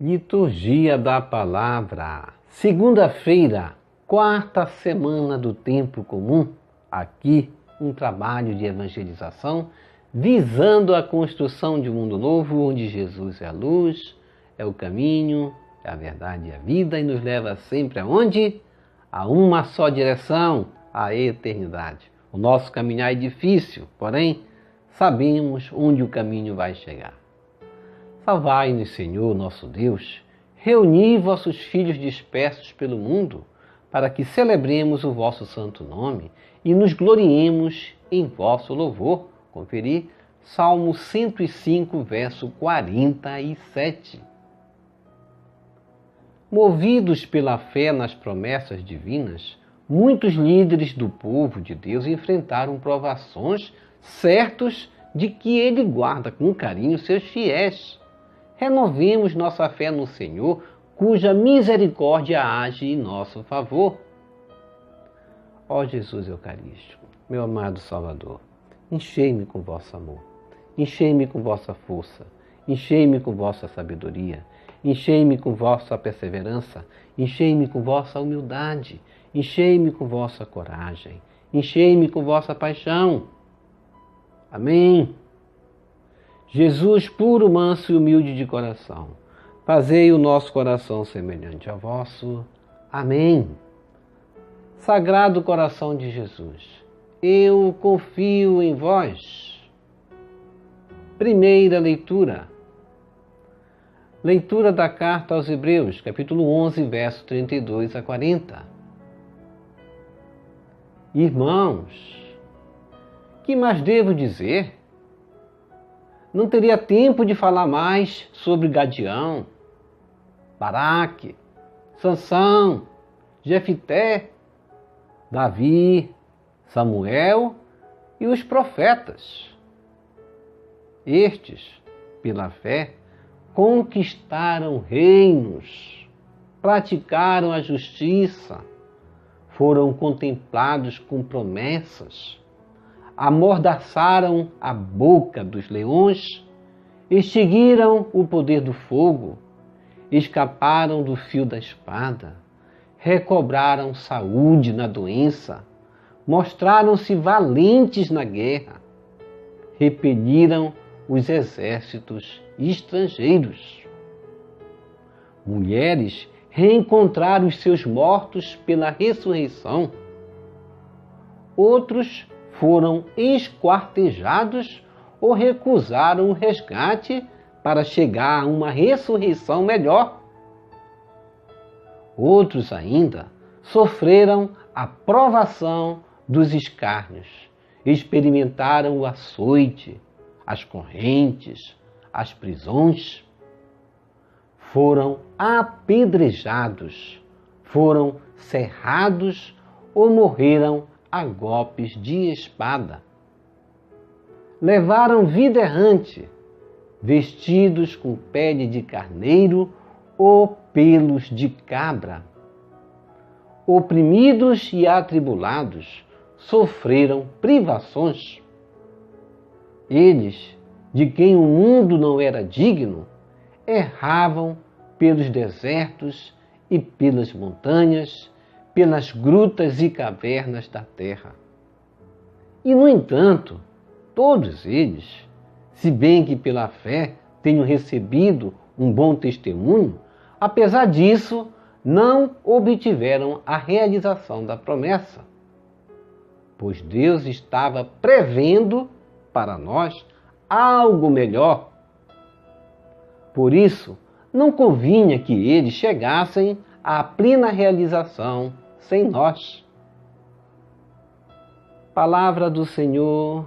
Liturgia da Palavra, segunda-feira, quarta semana do tempo comum. Aqui um trabalho de evangelização visando a construção de um mundo novo onde Jesus é a luz, é o caminho, é a verdade e a vida e nos leva sempre aonde? A uma só direção, a eternidade. O nosso caminhar é difícil, porém sabemos onde o caminho vai chegar. Salvai-nos, Senhor, nosso Deus, reuni vossos filhos dispersos pelo mundo, para que celebremos o vosso santo nome e nos gloriemos em vosso louvor. Conferir Salmo 105, verso 47. Movidos pela fé nas promessas divinas, muitos líderes do povo de Deus enfrentaram provações, certos de que Ele guarda com carinho seus fiéis. Renovemos nossa fé no Senhor, cuja misericórdia age em nosso favor. Ó Jesus Eucarístico, meu amado Salvador, enchei-me com vosso amor, enchei-me com vossa força, enchei-me com vossa sabedoria, enchei-me com vossa perseverança, enchei-me com vossa humildade, enchei-me com vossa coragem, enchei-me com vossa paixão. Amém. Jesus, puro, manso e humilde de coração, fazei o nosso coração semelhante ao vosso. Amém. Sagrado coração de Jesus, eu confio em vós. Primeira leitura. Leitura da carta aos Hebreus, capítulo 11, verso 32 a 40. Irmãos, que mais devo dizer? Não teria tempo de falar mais sobre Gadião, Baraque, Sansão, Jefité, Davi, Samuel e os profetas. Estes, pela fé, conquistaram reinos, praticaram a justiça, foram contemplados com promessas, amordaçaram a boca dos leões, extinguiram o poder do fogo, escaparam do fio da espada, recobraram saúde na doença, mostraram-se valentes na guerra, repeliram os exércitos estrangeiros. Mulheres reencontraram os seus mortos pela ressurreição. Outros foram esquartejados ou recusaram o resgate para chegar a uma ressurreição melhor. Outros ainda sofreram a provação dos escárnios, experimentaram o açoite, as correntes, as prisões. Foram apedrejados, foram cerrados ou morreram a golpes de espada. Levaram vida errante, vestidos com pele de carneiro ou pelos de cabra. Oprimidos e atribulados, sofreram privações. Eles, de quem o mundo não era digno, erravam pelos desertos e pelas montanhas, pelas grutas e cavernas da terra. E, no entanto, todos eles, se bem que pela fé tenham recebido um bom testemunho, apesar disso, não obtiveram a realização da promessa, pois Deus estava prevendo para nós algo melhor. Por isso, não convinha que eles chegassem à plena realização sem nós. Palavra do Senhor,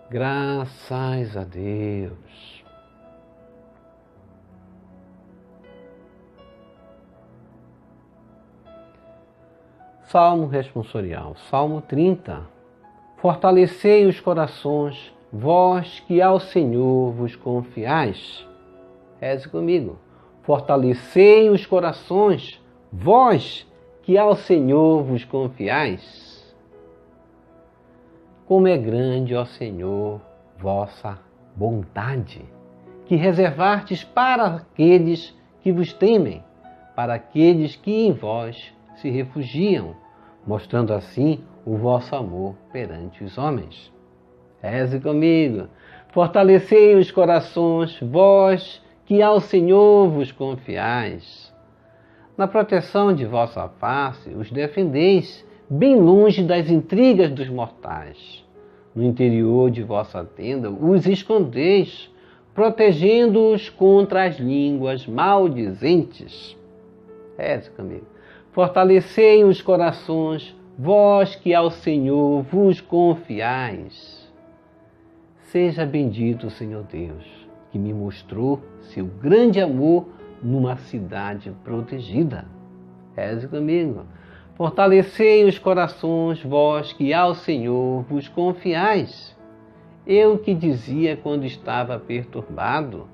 graças a Deus. Salmo responsorial, Salmo 30. Fortalecei os corações, vós que ao Senhor vos confiais. Reze comigo. Fortalecei os corações, vós que ao Senhor vos confiais. Como é grande, ó Senhor, vossa bondade, que reservastes para aqueles que vos temem, para aqueles que em vós se refugiam, mostrando assim o vosso amor perante os homens. Reze comigo. Fortalecei os corações, vós que ao Senhor vos confiais. Na proteção de vossa face os defendeis, bem longe das intrigas dos mortais. No interior de vossa tenda os escondeis, protegendo-os contra as línguas maldizentes. Reze comigo. Fortalecei os corações, vós que ao Senhor vos confiais. Seja bendito o Senhor Deus, que me mostrou seu grande amor numa cidade protegida. Reze comigo. Fortalecei os corações, vós que ao Senhor vos confiais. Eu que dizia quando estava perturbado,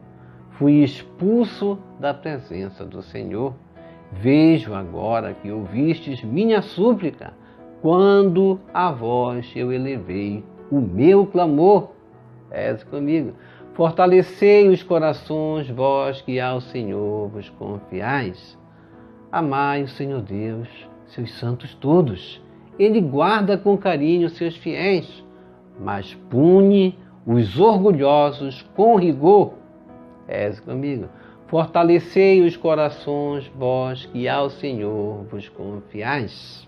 fui expulso da presença do Senhor. Vejo agora que ouvistes minha súplica, quando a vós eu elevei o meu clamor. Reze comigo. Fortalecei os corações, vós que ao Senhor vos confiais. Amai o Senhor Deus, seus santos todos. Ele guarda com carinho seus fiéis, mas pune os orgulhosos com rigor. Reze comigo. Fortalecei os corações, vós que ao Senhor vos confiais.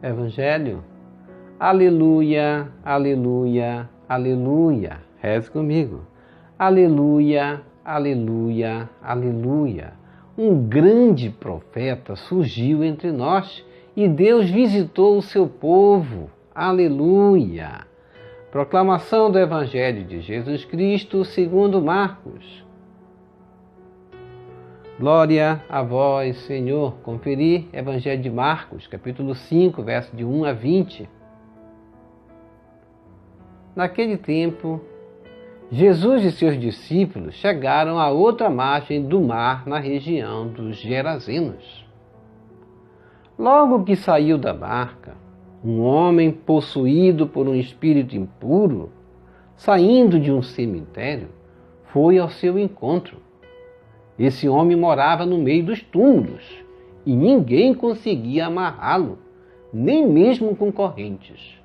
Evangelho. Aleluia, aleluia, aleluia. Reze comigo. Aleluia, aleluia, aleluia. Um grande profeta surgiu entre nós e Deus visitou o seu povo. Aleluia. Proclamação do Evangelho de Jesus Cristo segundo Marcos. Glória a vós, Senhor. Conferir Evangelho de Marcos, capítulo 5, verso de 1 a 20. Naquele tempo, Jesus e seus discípulos chegaram à outra margem do mar na região dos Gerazenos. Logo que saiu da barca, um homem possuído por um espírito impuro, saindo de um cemitério, foi ao seu encontro. Esse homem morava no meio dos túmulos e ninguém conseguia amarrá-lo, nem mesmo com correntes.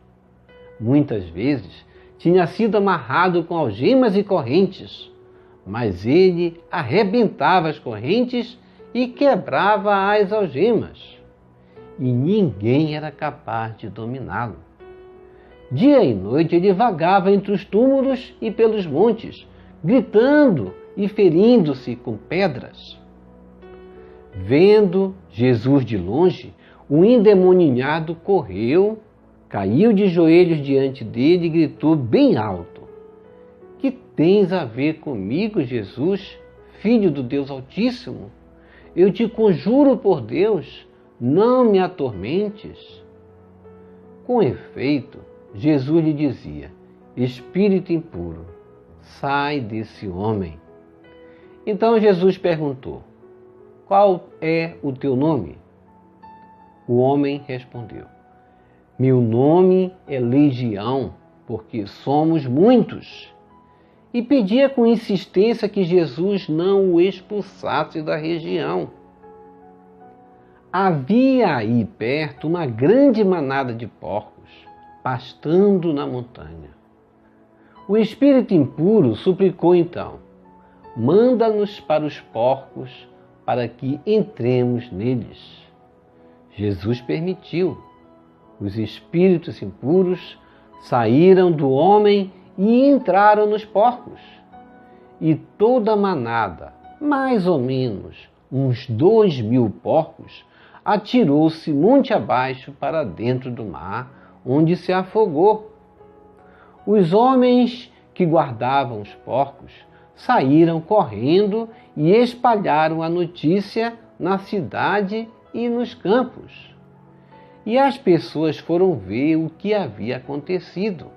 Muitas vezes tinha sido amarrado com algemas e correntes, mas ele arrebentava as correntes e quebrava as algemas, e ninguém era capaz de dominá-lo. Dia e noite ele vagava entre os túmulos e pelos montes, gritando e ferindo-se com pedras. Vendo Jesus de longe, o endemoniado correu, caiu de joelhos diante dele e gritou bem alto: Que tens a ver comigo, Jesus, Filho do Deus Altíssimo? Eu te conjuro por Deus, não me atormentes. Com efeito, Jesus lhe dizia: Espírito impuro, sai desse homem. Então Jesus perguntou: Qual é o teu nome? O homem respondeu: Meu nome é Legião, porque somos muitos. E pedia com insistência que Jesus não o expulsasse da região. Havia aí perto uma grande manada de porcos, pastando na montanha. O espírito impuro suplicou então: Manda-nos para os porcos, para que entremos neles. Jesus permitiu. Os espíritos impuros saíram do homem e entraram nos porcos. E toda a manada, mais ou menos uns 2.000 porcos, atirou-se monte abaixo para dentro do mar, onde se afogou. Os homens que guardavam os porcos saíram correndo e espalharam a notícia na cidade e nos campos. E as pessoas foram ver o que havia acontecido.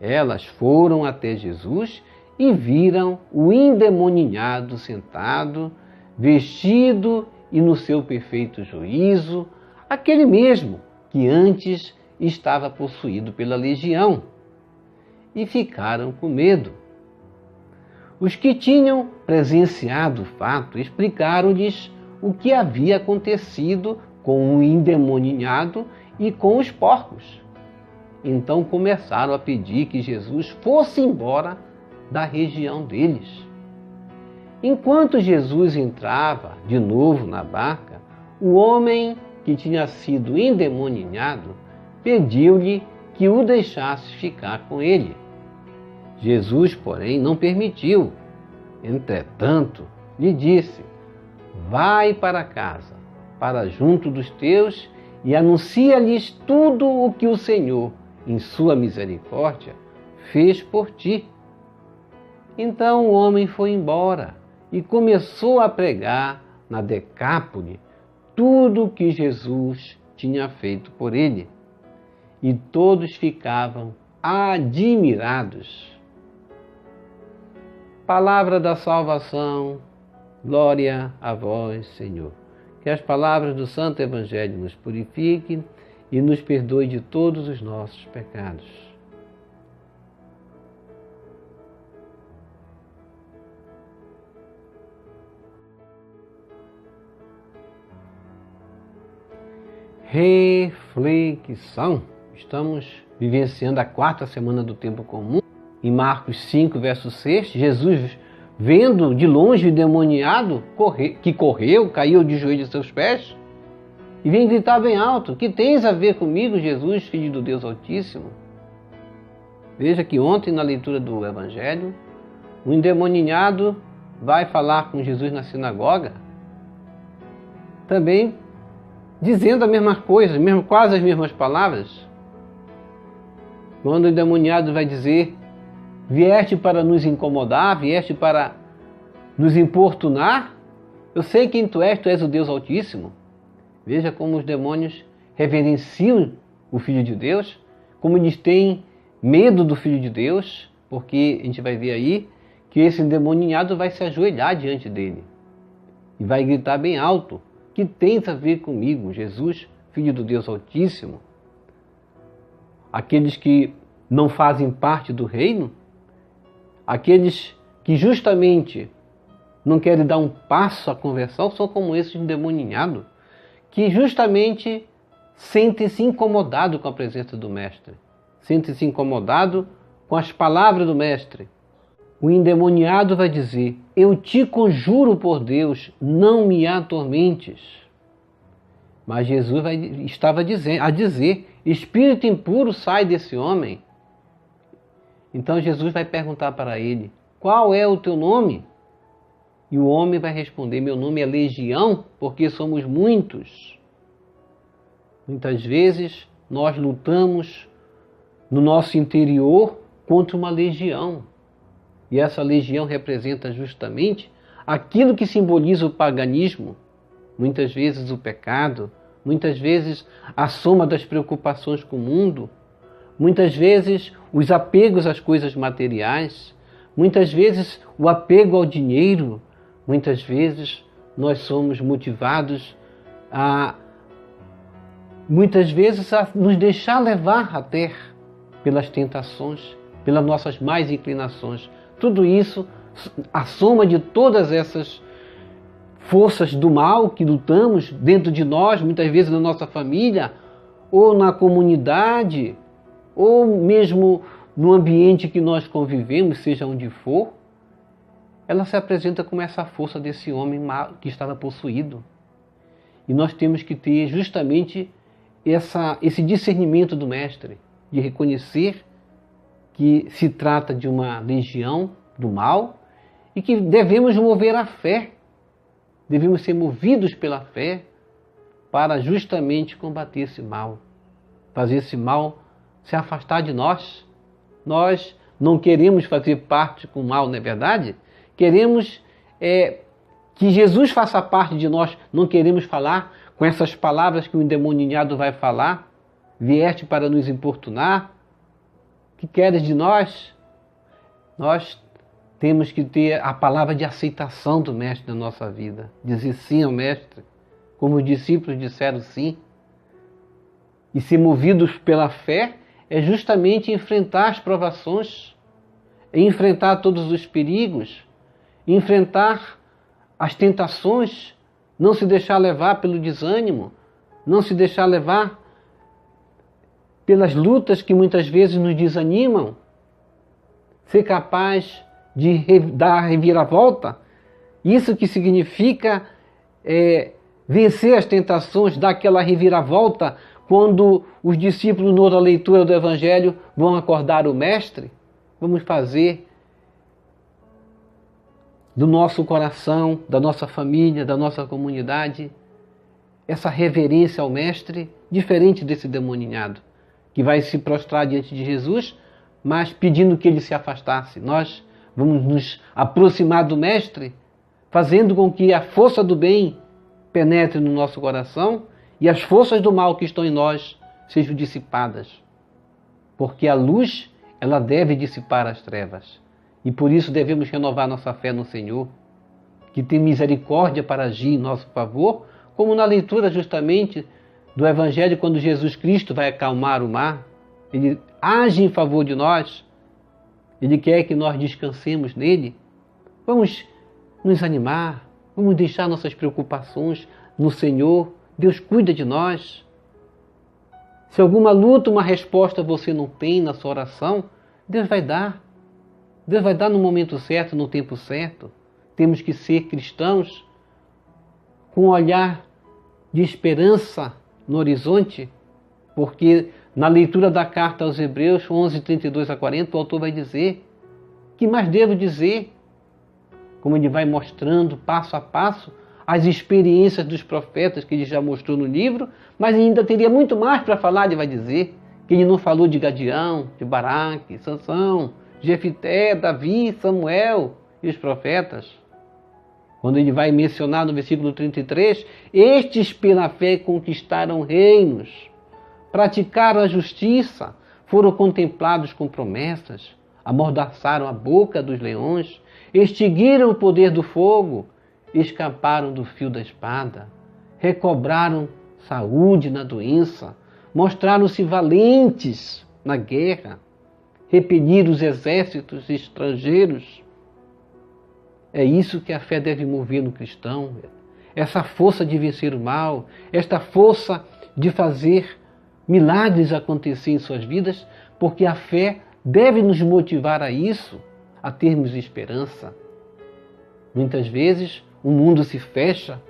Elas foram até Jesus e viram o endemoniado sentado, vestido e no seu perfeito juízo, aquele mesmo que antes estava possuído pela legião, e ficaram com medo. Os que tinham presenciado o fato explicaram-lhes o que havia acontecido com o endemoninhado e com os porcos. Então começaram a pedir que Jesus fosse embora da região deles. Enquanto Jesus entrava de novo na barca, o homem que tinha sido endemoninhado pediu-lhe que o deixasse ficar com ele. Jesus, porém, não permitiu. Entretanto, lhe disse: vai para casa, para junto dos teus, e anuncia-lhes tudo o que o Senhor, em sua misericórdia, fez por ti. Então o homem foi embora e começou a pregar na Decápole tudo o que Jesus tinha feito por ele. E todos ficavam admirados. Palavra da salvação, glória a vós, Senhor. Que as palavras do Santo Evangelho nos purifiquem e nos perdoe de todos os nossos pecados. Reflexão. Estamos vivenciando a 4ª semana do tempo comum. Em Marcos 5, verso 6, Jesus, vendo de longe o endemoniado, que correu, caiu de joelhos a seus pés, e vem gritar bem alto: que tens a ver comigo, Jesus, Filho do Deus Altíssimo? Veja que ontem, na leitura do Evangelho, o endemoniado vai falar com Jesus na sinagoga, também dizendo a mesma coisa, quase as mesmas palavras. Quando o endemoniado vai dizer: vieste para nos incomodar, vieste para nos importunar, eu sei quem tu és o Deus Altíssimo. Veja como os demônios reverenciam o Filho de Deus, como eles têm medo do Filho de Deus, porque a gente vai ver aí que esse endemoniado vai se ajoelhar diante dele e vai gritar bem alto: que tens a ver comigo, Jesus, Filho do Deus Altíssimo? Aqueles que não fazem parte do reino, aqueles que justamente não querem dar um passo à conversão, são como esse endemoniado, que justamente sentem-se incomodados com a presença do Mestre, sentem-se incomodados com as palavras do Mestre. O endemoniado vai dizer: eu te conjuro por Deus, não me atormentes. Mas Jesus estava a dizer: espírito impuro, sai desse homem. Então Jesus vai perguntar para ele: qual é o teu nome? E o homem vai responder: meu nome é Legião, porque somos muitos. Muitas vezes nós lutamos no nosso interior contra uma legião. E essa legião representa justamente aquilo que simboliza o paganismo. Muitas vezes o pecado, muitas vezes a soma das preocupações com o mundo, muitas vezes os apegos às coisas materiais, muitas vezes o apego ao dinheiro, muitas vezes nós somos motivados a nos deixar levar até pelas tentações, pelas nossas más inclinações. Tudo isso, a soma de todas essas forças do mal que lutamos dentro de nós, muitas vezes na nossa família, ou na comunidade, ou mesmo no ambiente que nós convivemos, seja onde for, ela se apresenta como essa força desse homem que estava possuído. E nós temos que ter justamente esse discernimento do Mestre, de reconhecer que se trata de uma legião do mal e que devemos mover a fé, devemos ser movidos pela fé para justamente combater esse mal, fazer esse mal se afastar de nós. Nós não queremos fazer parte com o mal, não é verdade? Queremos que Jesus faça parte de nós, não queremos falar com essas palavras que o endemoniado vai falar: vieste para nos importunar, que queres de nós? Nós temos que ter a palavra de aceitação do Mestre na nossa vida, dizer sim ao Mestre, como os discípulos disseram sim. E ser movidos pela fé é justamente enfrentar as provações, é enfrentar todos os perigos, enfrentar as tentações, não se deixar levar pelo desânimo, não se deixar levar pelas lutas que muitas vezes nos desanimam, ser capaz de dar a reviravolta. Isso que significa vencer as tentações, dar aquela reviravolta quando os discípulos, na outra leitura do Evangelho, vão acordar o Mestre. Vamos fazer do nosso coração, da nossa família, da nossa comunidade, essa reverência ao Mestre, diferente desse demoninhado, que vai se prostrar diante de Jesus, mas pedindo que ele se afastasse. Nós vamos nos aproximar do Mestre, fazendo com que a força do bem penetre no nosso coração e as forças do mal que estão em nós sejam dissipadas. Porque a luz, ela deve dissipar as trevas. E por isso devemos renovar nossa fé no Senhor, que tem misericórdia para agir em nosso favor, como na leitura justamente do Evangelho, quando Jesus Cristo vai acalmar o mar. Ele age em favor de nós. Ele quer que nós descansemos nele. Vamos nos animar, vamos deixar nossas preocupações no Senhor. Deus cuida de nós. Se alguma luta, uma resposta você não tem na sua oração, Deus vai dar. Deus vai dar no momento certo, no tempo certo. Temos que ser cristãos com um olhar de esperança no horizonte, porque na leitura da carta aos Hebreus, 11, 32 a 40, o autor vai dizer: que mais devo dizer? Como ele vai mostrando passo a passo as experiências dos profetas que ele já mostrou no livro, mas ainda teria muito mais para falar. Ele vai dizer que ele não falou de Gadião, de Baraque, Sansão, Jefité, Davi, Samuel e os profetas. Quando ele vai mencionar no versículo 33, estes pela fé conquistaram reinos, praticaram a justiça, foram contemplados com promessas, amordaçaram a boca dos leões, extinguiram o poder do fogo, escaparam do fio da espada, recobraram saúde na doença, mostraram-se valentes na guerra, repeliram os exércitos estrangeiros. É isso que a fé deve mover no cristão, essa força de vencer o mal, esta força de fazer milagres acontecer em suas vidas, porque a fé deve nos motivar a isso, a termos esperança. Muitas vezes o mundo se fecha,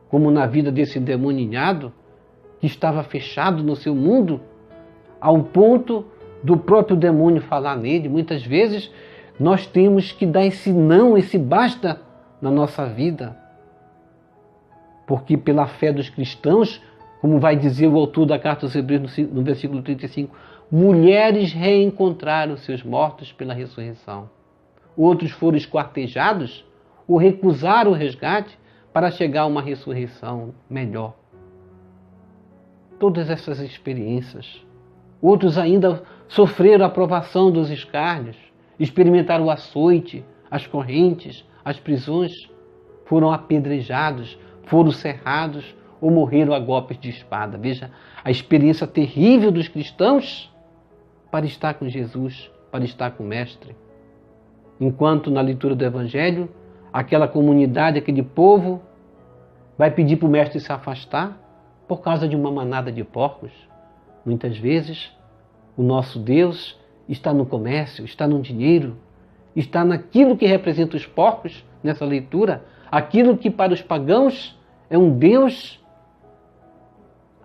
como na vida desse endemoninhado, que estava fechado no seu mundo, ao ponto do próprio demônio falar nele. Muitas vezes nós temos que dar esse não, esse basta na nossa vida. Porque pela fé dos cristãos, como vai dizer o autor da carta aos Hebreus no versículo 35, mulheres reencontraram seus mortos pela ressurreição. Outros foram esquartejados ou recusaram o resgate para chegar a uma ressurreição melhor. Todas essas experiências. Outros ainda sofreram a provação dos escárnios, experimentaram o açoite, as correntes, as prisões, foram apedrejados, foram cerrados ou morreram a golpes de espada. Veja a experiência terrível dos cristãos para estar com Jesus, para estar com o Mestre. Enquanto na leitura do Evangelho, aquela comunidade, aquele povo, vai pedir para o Mestre se afastar por causa de uma manada de porcos. Muitas vezes, o nosso Deus está no comércio, está no dinheiro, está naquilo que representa os porcos nessa leitura, aquilo que para os pagãos é um Deus,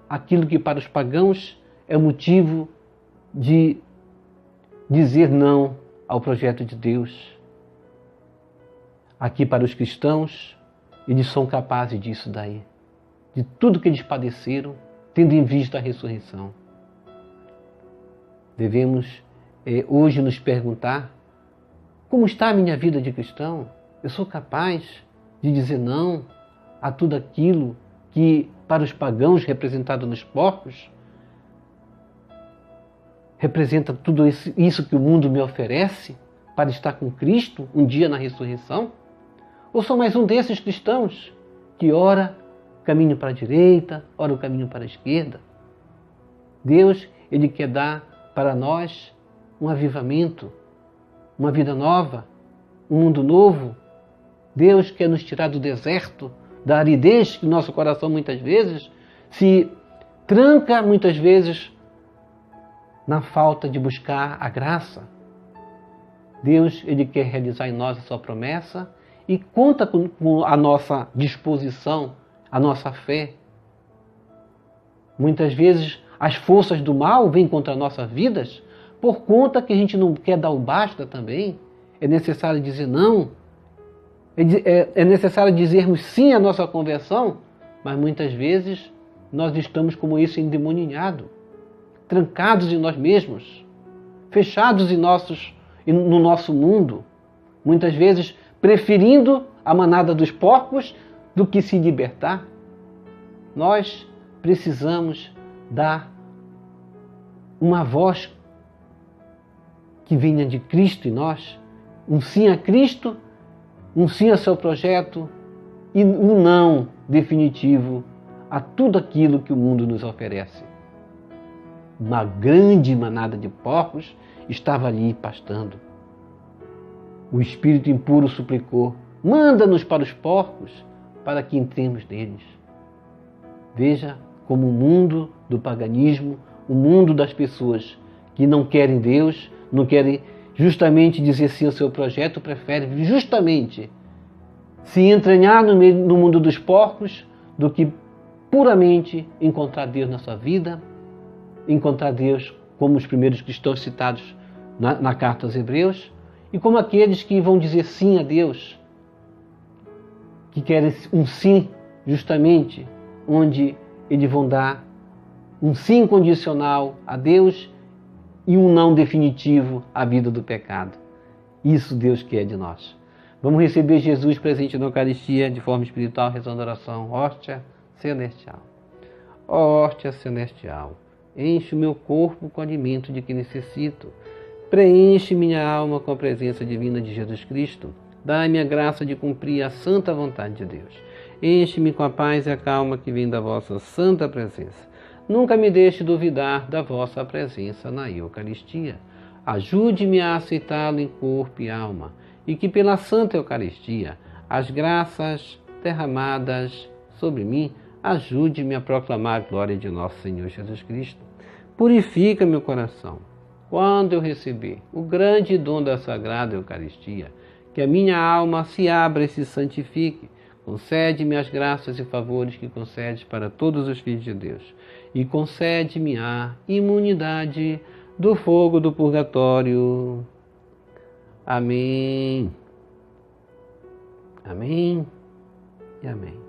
aquilo que para os pagãos é motivo de dizer não ao projeto de Deus. Aqui para os cristãos, eles são capazes disso daí, de tudo que eles padeceram, tendo em vista a ressurreição. Devemos hoje nos perguntar: como está a minha vida de cristão? Eu sou capaz de dizer não a tudo aquilo que para os pagãos, representado nos porcos, representa tudo isso que o mundo me oferece para estar com Cristo um dia na ressurreição? Ou sou mais um desses cristãos que ora caminho para a direita, ora o caminho para a esquerda. Deus, Ele quer dar para nós um avivamento, uma vida nova, um mundo novo. Deus quer nos tirar do deserto, da aridez que nosso coração muitas vezes se tranca, muitas vezes, na falta de buscar a graça. Deus, Ele quer realizar em nós a sua promessa e conta com a nossa disposição, a nossa fé. Muitas vezes as forças do mal vêm contra nossas vidas por conta que a gente não quer dar o basta também. É necessário dizer não. É necessário dizermos sim à nossa conversão, mas muitas vezes nós estamos como isso endemoninhado, trancados em nós mesmos, fechados no nosso mundo, muitas vezes preferindo a manada dos porcos do que se libertar. Nós precisamos dar uma voz que venha de Cristo em nós, um sim a Cristo, um sim ao seu projeto e um não definitivo a tudo aquilo que o mundo nos oferece. Uma grande manada de porcos estava ali pastando. O espírito impuro suplicou: manda-nos para os porcos, para que entremos neles. Veja como o mundo do paganismo, o mundo das pessoas que não querem Deus, não querem justamente dizer sim ao seu projeto, prefere justamente se entranhar no mundo dos porcos do que puramente encontrar Deus na sua vida, encontrar Deus como os primeiros cristãos citados na carta aos Hebreus, e como aqueles que vão dizer sim a Deus, que querem um sim justamente onde eles vão dar um sim condicional a Deus e um não definitivo à vida do pecado. Isso Deus quer de nós. Vamos receber Jesus presente na Eucaristia de forma espiritual, rezando a oração: hóstia celestial. Hóstia celestial, enche o meu corpo com o alimento de que necessito. Preenche minha alma com a presença divina de Jesus Cristo. Dai-me a graça de cumprir a santa vontade de Deus. Enche-me com a paz e a calma que vem da vossa santa presença. Nunca me deixe duvidar da vossa presença na Eucaristia. Ajude-me a aceitá-lo em corpo e alma, e que pela Santa Eucaristia as graças derramadas sobre mim ajude-me a proclamar a glória de nosso Senhor Jesus Cristo. Purifica meu coração. Quando eu receber o grande dom da Sagrada Eucaristia, que a minha alma se abra e se santifique, concede-me as graças e favores que concedes para todos os filhos de Deus, e concede-me a imunidade do fogo do purgatório. Amém. Amém e amém.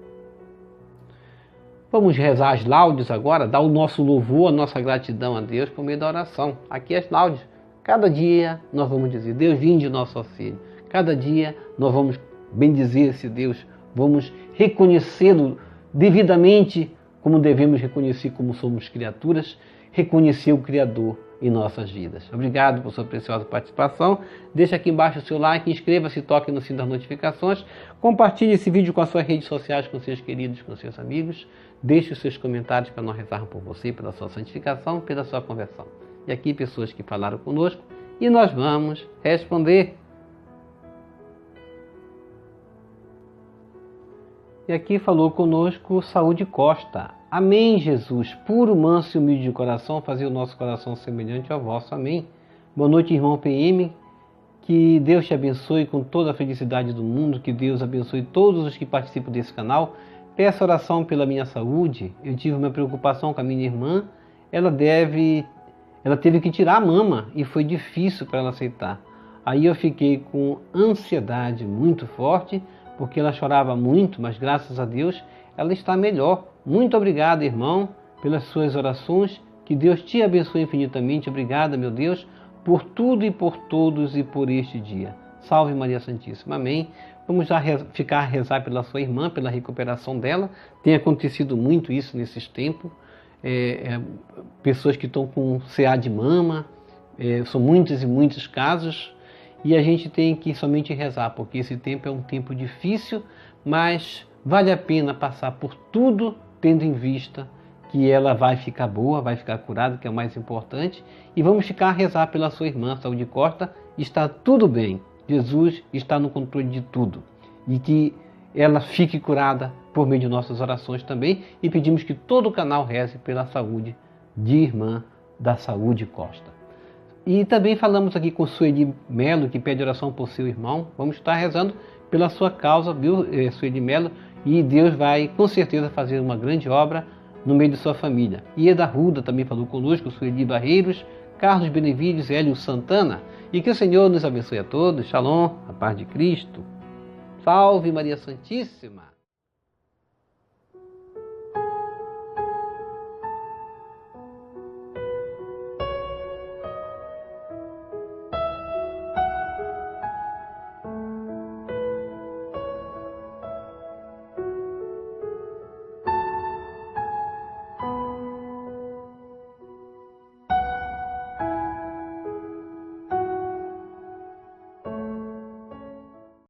Vamos rezar as laudes agora, dar o nosso louvor, a nossa gratidão a Deus por meio da oração. Aqui as laudes. Cada dia nós vamos dizer: Deus, vinde nosso auxílio. Cada dia nós vamos bendizer esse Deus, vamos reconhecê-lo devidamente como devemos reconhecer como somos criaturas, reconhecer o Criador em nossas vidas. Obrigado por sua preciosa participação. Deixa aqui embaixo o seu like, inscreva-se, toque no sino das notificações, compartilhe esse vídeo com as suas redes sociais, com seus queridos, com seus amigos. Deixe os seus comentários para nós rezarmos por você, pela sua santificação, pela sua conversão. E aqui pessoas que falaram conosco e nós vamos responder. E aqui falou conosco Saúde Costa. Amém, Jesus, puro, manso e humilde de coração, fazer o nosso coração semelhante ao vosso. Amém. Boa noite, irmão PM. Que Deus te abençoe com toda a felicidade do mundo. Que Deus abençoe todos os que participam desse canal. Peço oração pela minha saúde. Eu tive uma preocupação com a minha irmã. Ela teve que tirar a mama e foi difícil para ela aceitar. Aí eu fiquei com ansiedade muito forte, porque ela chorava muito, mas graças a Deus ela está melhor. Muito obrigado, irmão, pelas suas orações. Que Deus te abençoe infinitamente. Obrigada, meu Deus, por tudo e por todos e por este dia. Salve Maria Santíssima. Amém. Vamos já ficar a rezar pela sua irmã, pela recuperação dela. Tem acontecido muito isso nesses tempos. Pessoas que estão com CA de mama. São muitos e muitos casos. E a gente tem que somente rezar, porque esse tempo é um tempo difícil, mas vale a pena passar por tudo, tendo em vista que ela vai ficar boa, vai ficar curada, que é o mais importante. E vamos ficar a rezar pela sua irmã, Saúde Costa. Está tudo bem. Jesus está no controle de tudo. E que ela fique curada por meio de nossas orações também. E pedimos que todo o canal reze pela saúde de irmã da Saúde Costa. E também falamos aqui com Sueli Melo, que pede oração por seu irmão. Vamos estar rezando pela sua causa, viu, Sueli Melo? E Deus vai, com certeza, fazer uma grande obra no meio de sua família. Ieda Ruda também falou conosco, Sueli Barreiros, Carlos Benevides, Hélio Santana. E que o Senhor nos abençoe a todos. Shalom, a paz de Cristo. Salve Maria Santíssima.